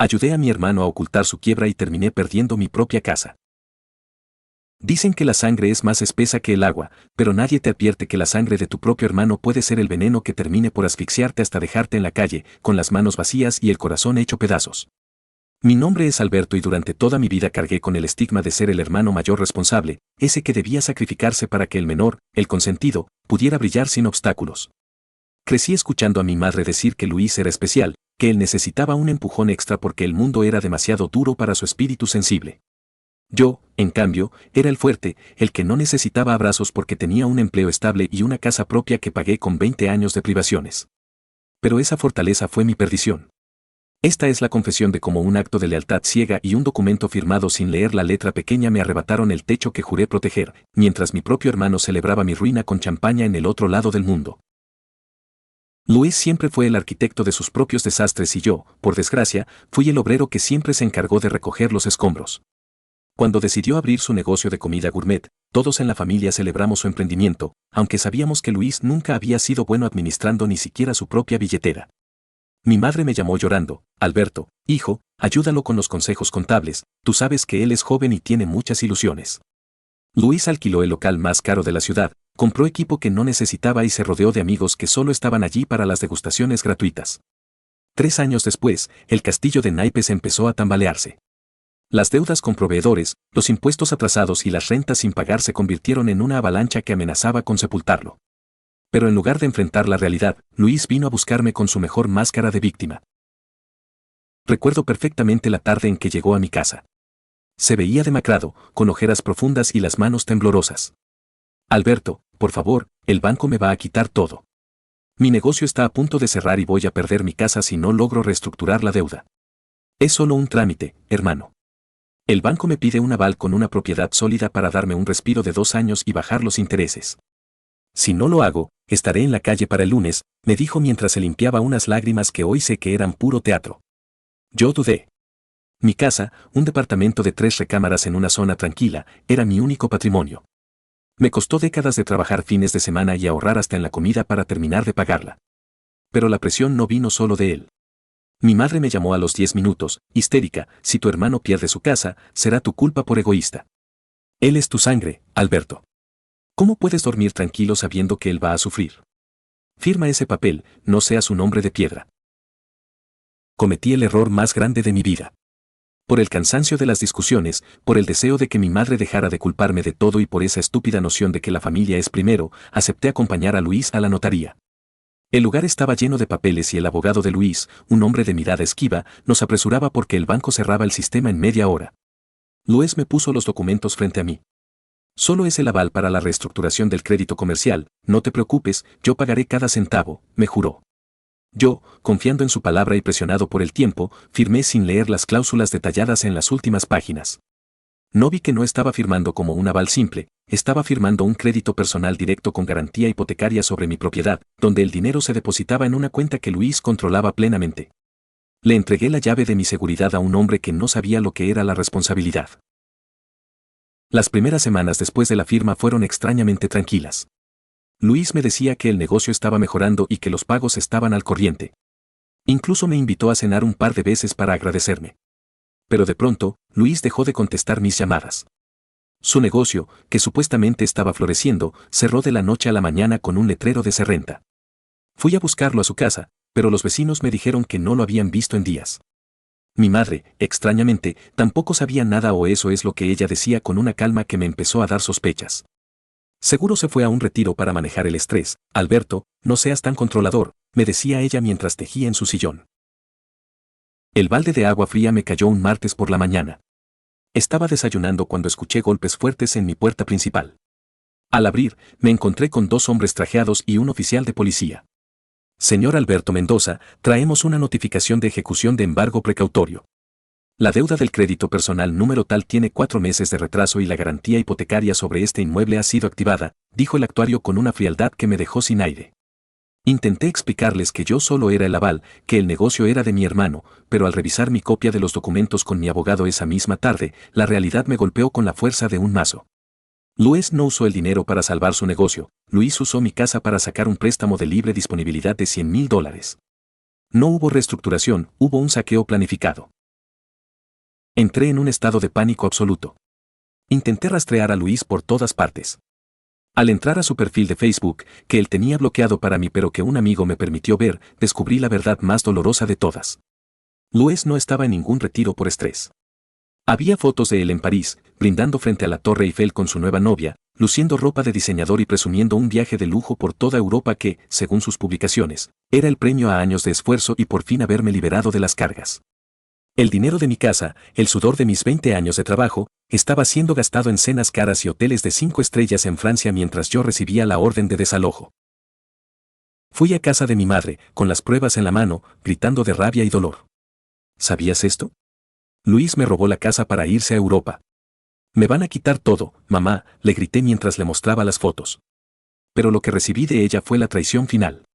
Ayudé a mi hermano a ocultar su quiebra y terminé perdiendo mi propia casa. Dicen que la sangre es más espesa que el agua, pero nadie te advierte que la sangre de tu propio hermano puede ser el veneno que termine por asfixiarte hasta dejarte en la calle, con las manos vacías y el corazón hecho pedazos. Mi nombre es Alberto y durante toda mi vida cargué con el estigma de ser el hermano mayor responsable, ese que debía sacrificarse para que el menor, el consentido, pudiera brillar sin obstáculos. Crecí escuchando a mi madre decir que Luis era especial, que él necesitaba un empujón extra porque el mundo era demasiado duro para su espíritu sensible. Yo, en cambio, era el fuerte, el que no necesitaba abrazos porque tenía un empleo estable y una casa propia que pagué con 20 años de privaciones. Pero esa fortaleza fue mi perdición. Esta es la confesión de cómo un acto de lealtad ciega y un documento firmado sin leer la letra pequeña me arrebataron el techo que juré proteger, mientras mi propio hermano celebraba mi ruina con champaña en el otro lado del mundo. Luis siempre fue el arquitecto de sus propios desastres y yo, por desgracia, fui el obrero que siempre se encargó de recoger los escombros. Cuando decidió abrir su negocio de comida gourmet, todos en la familia celebramos su emprendimiento, aunque sabíamos que Luis nunca había sido bueno administrando ni siquiera su propia billetera. Mi madre me llamó llorando: Alberto, hijo, ayúdalo con los consejos contables, tú sabes que él es joven y tiene muchas ilusiones. Luis alquiló el local más caro de la ciudad, compró equipo que no necesitaba y se rodeó de amigos que solo estaban allí para las degustaciones gratuitas. 3 años después, el castillo de naipes empezó a tambalearse. Las deudas con proveedores, los impuestos atrasados y las rentas sin pagar se convirtieron en una avalancha que amenazaba con sepultarlo. Pero en lugar de enfrentar la realidad, Luis vino a buscarme con su mejor máscara de víctima. Recuerdo perfectamente la tarde en que llegó a mi casa. Se veía demacrado, con ojeras profundas y las manos temblorosas. Alberto, por favor, el banco me va a quitar todo. Mi negocio está a punto de cerrar y voy a perder mi casa si no logro reestructurar la deuda. Es solo un trámite, hermano. El banco me pide un aval con una propiedad sólida para darme un respiro de 2 años y bajar los intereses. Si no lo hago, estaré en la calle para el lunes, me dijo mientras se limpiaba unas lágrimas que hoy sé que eran puro teatro. Yo dudé. Mi casa, un departamento de 3 recámaras en una zona tranquila, era mi único patrimonio. Me costó décadas de trabajar fines de semana y ahorrar hasta en la comida para terminar de pagarla. Pero la presión no vino solo de él. Mi madre me llamó a los 10 minutos, histérica: si tu hermano pierde su casa, será tu culpa por egoísta. Él es tu sangre, Alberto. ¿Cómo puedes dormir tranquilo sabiendo que él va a sufrir? Firma ese papel, no seas un hombre de piedra. Cometí el error más grande de mi vida. Por el cansancio de las discusiones, por el deseo de que mi madre dejara de culparme de todo y por esa estúpida noción de que la familia es primero, acepté acompañar a Luis a la notaría. El lugar estaba lleno de papeles y el abogado de Luis, un hombre de mirada esquiva, nos apresuraba porque el banco cerraba el sistema en media hora. Luis me puso los documentos frente a mí. Solo es el aval para la reestructuración del crédito comercial, no te preocupes, yo pagaré cada centavo, me juró. Yo, confiando en su palabra y presionado por el tiempo, firmé sin leer las cláusulas detalladas en las últimas páginas. No vi que no estaba firmando como un aval simple, estaba firmando un crédito personal directo con garantía hipotecaria sobre mi propiedad, donde el dinero se depositaba en una cuenta que Luis controlaba plenamente. Le entregué la llave de mi seguridad a un hombre que no sabía lo que era la responsabilidad. Las primeras semanas después de la firma fueron extrañamente tranquilas. Luis me decía que el negocio estaba mejorando y que los pagos estaban al corriente. Incluso me invitó a cenar un par de veces para agradecerme. Pero de pronto, Luis dejó de contestar mis llamadas. Su negocio, que supuestamente estaba floreciendo, cerró de la noche a la mañana con un letrero de se renta. Fui a buscarlo a su casa, pero los vecinos me dijeron que no lo habían visto en días. Mi madre, extrañamente, tampoco sabía nada, o eso es lo que ella decía con una calma que me empezó a dar sospechas. Seguro se fue a un retiro para manejar el estrés. Alberto, no seas tan controlador, me decía ella mientras tejía en su sillón. El balde de agua fría me cayó un martes por la mañana. Estaba desayunando cuando escuché golpes fuertes en mi puerta principal. Al abrir, me encontré con 2 hombres trajeados y un oficial de policía. Señor Alberto Mendoza, traemos una notificación de ejecución de embargo precautorio. La deuda del crédito personal número tal tiene 4 meses de retraso y la garantía hipotecaria sobre este inmueble ha sido activada, dijo el actuario con una frialdad que me dejó sin aire. Intenté explicarles que yo solo era el aval, que el negocio era de mi hermano, pero al revisar mi copia de los documentos con mi abogado esa misma tarde, la realidad me golpeó con la fuerza de un mazo. Luis no usó el dinero para salvar su negocio, Luis usó mi casa para sacar un préstamo de libre disponibilidad de $100,000. No hubo reestructuración, hubo un saqueo planificado. Entré en un estado de pánico absoluto. Intenté rastrear a Luis por todas partes. Al entrar a su perfil de Facebook, que él tenía bloqueado para mí pero que un amigo me permitió ver, descubrí la verdad más dolorosa de todas. Luis no estaba en ningún retiro por estrés. Había fotos de él en París, brindando frente a la Torre Eiffel con su nueva novia, luciendo ropa de diseñador y presumiendo un viaje de lujo por toda Europa que, según sus publicaciones, era el premio a años de esfuerzo y por fin haberme liberado de las cargas. El dinero de mi casa, el sudor de mis 20 años de trabajo, estaba siendo gastado en cenas caras y hoteles de 5 estrellas en Francia mientras yo recibía la orden de desalojo. Fui a casa de mi madre, con las pruebas en la mano, gritando de rabia y dolor. ¿Sabías esto? Luis me robó la casa para irse a Europa. Me van a quitar todo, mamá, le grité mientras le mostraba las fotos. Pero lo que recibí de ella fue la traición final.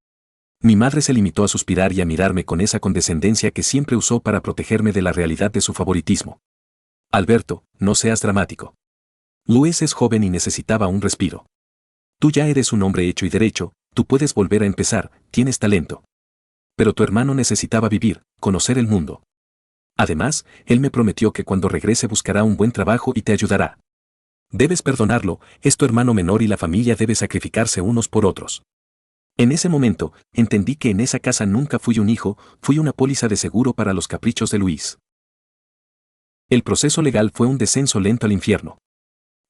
Mi madre se limitó a suspirar y a mirarme con esa condescendencia que siempre usó para protegerme de la realidad de su favoritismo. Alberto, no seas dramático. Luis es joven y necesitaba un respiro. Tú ya eres un hombre hecho y derecho, tú puedes volver a empezar, tienes talento. Pero tu hermano necesitaba vivir, conocer el mundo. Además, él me prometió que cuando regrese buscará un buen trabajo y te ayudará. Debes perdonarlo, es tu hermano menor y la familia debe sacrificarse unos por otros. En ese momento, entendí que en esa casa nunca fui un hijo, fui una póliza de seguro para los caprichos de Luis. El proceso legal fue un descenso lento al infierno.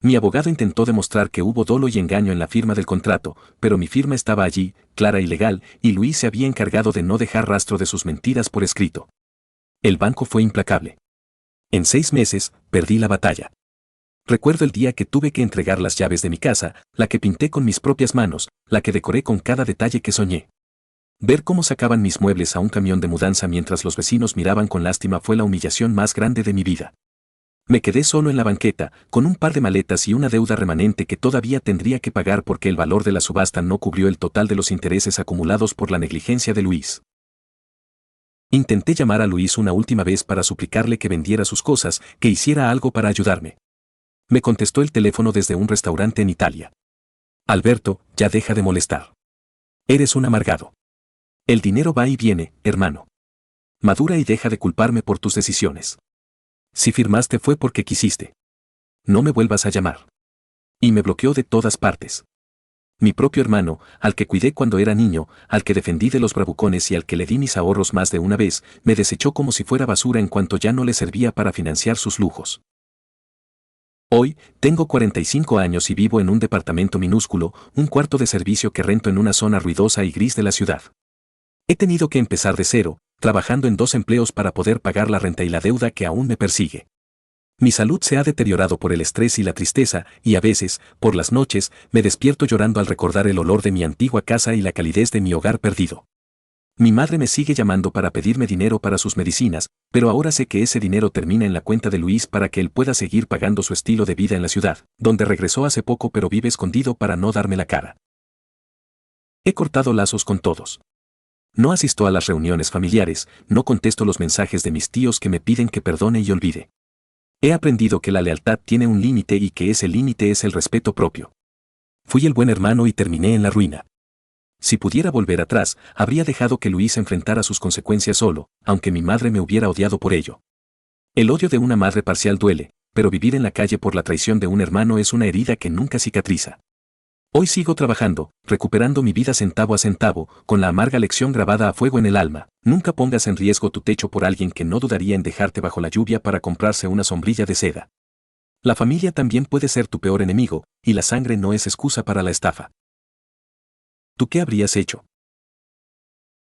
Mi abogado intentó demostrar que hubo dolo y engaño en la firma del contrato, pero mi firma estaba allí, clara y legal, y Luis se había encargado de no dejar rastro de sus mentiras por escrito. El banco fue implacable. En 6 meses, perdí la batalla. Recuerdo el día que tuve que entregar las llaves de mi casa, la que pinté con mis propias manos, la que decoré con cada detalle que soñé. Ver cómo sacaban mis muebles a un camión de mudanza mientras los vecinos miraban con lástima fue la humillación más grande de mi vida. Me quedé solo en la banqueta, con un par de maletas y una deuda remanente que todavía tendría que pagar porque el valor de la subasta no cubrió el total de los intereses acumulados por la negligencia de Luis. Intenté llamar a Luis una última vez para suplicarle que vendiera sus cosas, que hiciera algo para ayudarme. Me contestó el teléfono desde un restaurante en Italia. Alberto, ya deja de molestar. Eres un amargado. El dinero va y viene, hermano. Madura y deja de culparme por tus decisiones. Si firmaste fue porque quisiste. No me vuelvas a llamar. Y me bloqueó de todas partes. Mi propio hermano, al que cuidé cuando era niño, al que defendí de los bravucones y al que le di mis ahorros más de una vez, me desechó como si fuera basura en cuanto ya no le servía para financiar sus lujos. Hoy, tengo 45 años y vivo en un departamento minúsculo, un cuarto de servicio que rento en una zona ruidosa y gris de la ciudad. He tenido que empezar de cero, trabajando en 2 empleos para poder pagar la renta y la deuda que aún me persigue. Mi salud se ha deteriorado por el estrés y la tristeza, y a veces, por las noches, me despierto llorando al recordar el olor de mi antigua casa y la calidez de mi hogar perdido. Mi madre me sigue llamando para pedirme dinero para sus medicinas, pero ahora sé que ese dinero termina en la cuenta de Luis para que él pueda seguir pagando su estilo de vida en la ciudad, donde regresó hace poco pero vive escondido para no darme la cara. He cortado lazos con todos. No asisto a las reuniones familiares, no contesto los mensajes de mis tíos que me piden que perdone y olvide. He aprendido que la lealtad tiene un límite y que ese límite es el respeto propio. Fui el buen hermano y terminé en la ruina. Si pudiera volver atrás, habría dejado que Luis enfrentara sus consecuencias solo, aunque mi madre me hubiera odiado por ello. El odio de una madre parcial duele, pero vivir en la calle por la traición de un hermano es una herida que nunca cicatriza. Hoy sigo trabajando, recuperando mi vida centavo a centavo, con la amarga lección grabada a fuego en el alma: nunca pongas en riesgo tu techo por alguien que no dudaría en dejarte bajo la lluvia para comprarse una sombrilla de seda. La familia también puede ser tu peor enemigo, y la sangre no es excusa para la estafa. ¿Tú qué habrías hecho?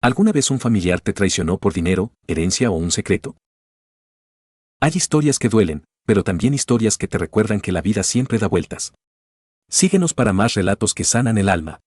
¿Alguna vez un familiar te traicionó por dinero, herencia o un secreto? Hay historias que duelen, pero también historias que te recuerdan que la vida siempre da vueltas. Síguenos para más relatos que sanan el alma.